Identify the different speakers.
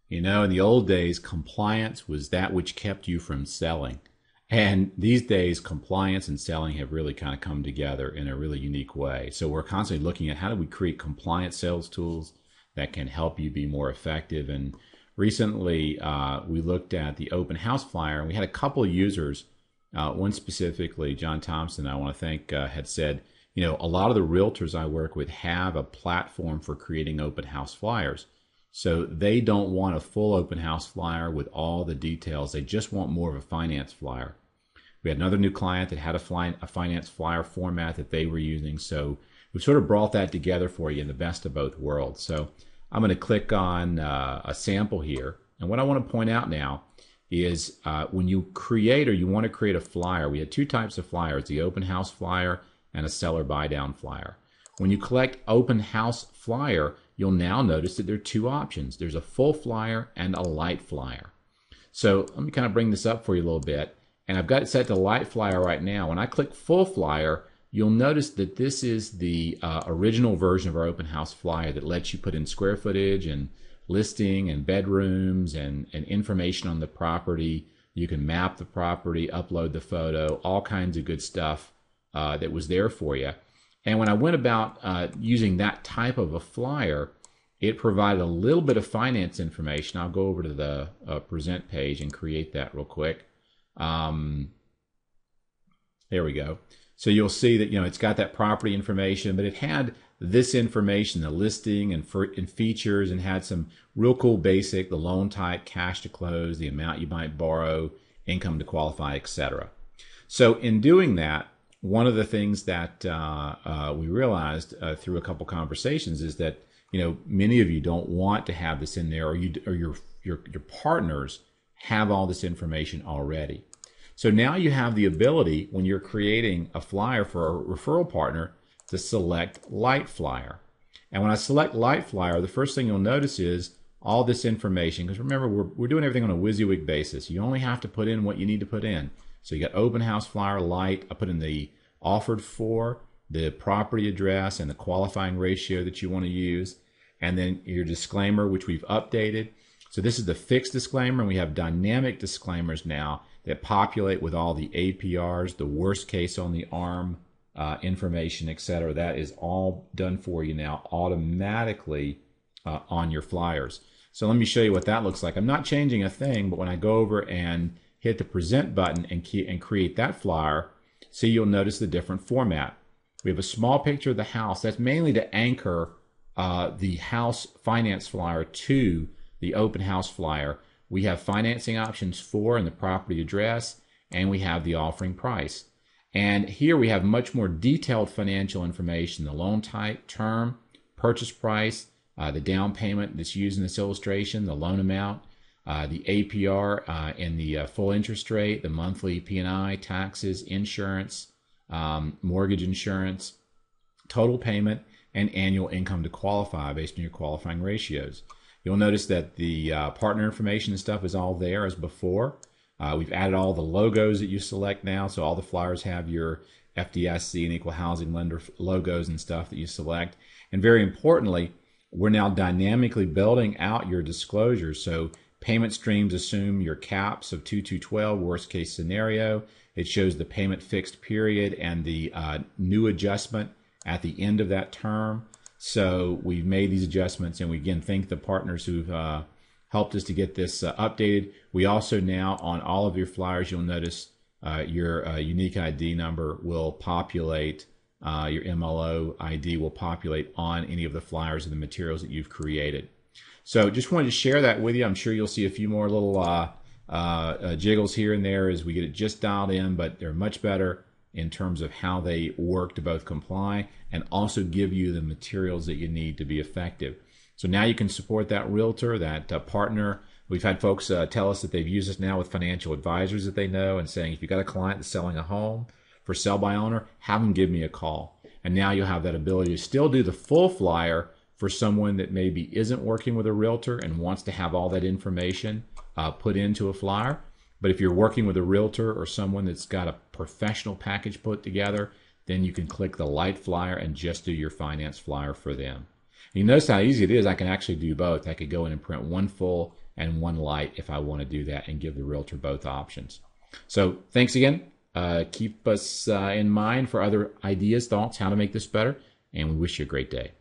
Speaker 1: You know, in the old days, compliance was that which kept you from selling. And these days, compliance and selling have really kind of come together in a really unique way. So we're constantly looking at how do we create compliant sales tools that can help you be more effective. And recently, we looked at the open house flyer, and we had a couple of users. One specifically, John Thompson, I want to thank, had said, you know, a lot of the realtors I work with have a platform for creating open house flyers. So they don't want a full open house flyer with all the details. They just want more of a finance flyer. We had another new client that had a finance flyer format that they were using. So we've sort of brought that together for you in the best of both worlds. So I'm going to click on a sample here. And what I want to point out now is when you create or you want to create a flyer, we had two types of flyers, the open house flyer and a seller buy down flyer. When you collect open house flyer, you'll now notice that there are two options. There's a full flyer and a light flyer. So let me kind of bring this up for you a little bit. And I've got it set to light flyer right now. When I click full flyer, you'll notice that this is the original version of our open house flyer that lets you put in square footage and listing and bedrooms and information on the property. You can map the property, upload the photo, all kinds of good stuff that was there for you. And when I went about using that type of a flyer, it provided a little bit of finance information. I'll go over to the present page and create that real quick. There we go. So you'll see that, you know, it's got that property information, but it had this information, the listing and features, and had some real cool basic, the loan type, cash to close, the amount you might borrow, income to qualify, etc. So in doing that, one of the things that we realized through a couple conversations is that, you know, many of you don't want to have this in there, or your partners have all this information already. So now you have the ability, when you're creating a flyer for a referral partner, to select Lite Flyer. And when I select Lite Flyer, the first thing you'll notice is all this information, because remember, we're doing everything on a WYSIWYG basis. You only have to put in what you need to put in. So you got open house flyer, Lite. I put in the offered for, the property address, and the qualifying ratio that you want to use, and then your disclaimer, which we've updated. So this is the fixed disclaimer, and we have dynamic disclaimers now that populate with all the APRs, the worst case on the ARM information, etc. That is all done for you now automatically on your flyers. So let me show you what that looks like. I'm not changing a thing, but when I go over and hit the present button and create that flyer, see, you'll notice the different format. We have a small picture of the house. That's mainly to anchor the house finance flyer to the open house flyer. We have financing options for and the property address, and we have the offering price. And here we have much more detailed financial information, the loan type, term, purchase price, the down payment that's used in this illustration, the loan amount, the APR and the full interest rate, the monthly P&I, taxes, insurance, mortgage insurance, total payment, and annual income to qualify based on your qualifying ratios. You'll notice that the partner information and stuff is all there as before. We've added all the logos that you select now, so all the flyers have your FDIC and equal housing lender logos and stuff that you select. And very importantly, we're now dynamically building out your disclosures. So payment streams assume your caps of 2212, worst case scenario. It shows the payment fixed period and the new adjustment at the end of that term. So we've made these adjustments, and we again thank the partners who've helped us to get this updated. We also now, on all of your flyers, you'll notice your unique ID number will populate, your MLO ID will populate on any of the flyers and the materials that you've created. So just wanted to share that with you. I'm sure you'll see a few more little jiggles here and there as we get it just dialed in, but they're much better in terms of how they work to both comply and also give you the materials that you need to be effective. So now you can support that realtor, that partner. We've had folks tell us that they've used this now with financial advisors that they know, and saying, if you've got a client that's selling a home for sell by owner, have them give me a call. And now you'll have that ability to still do the full flyer for someone that maybe isn't working with a realtor and wants to have all that information put into a flyer. But if you're working with a realtor or someone that's got a professional package put together, then you can click the Lite Flyer and just do your finance flyer for them. And you notice how easy it is. I can actually do both. I could go in and print one full and one Lite if I want to do that and give the realtor both options. So thanks again. Keep us in mind for other ideas, thoughts, how to make this better, and we wish you a great day.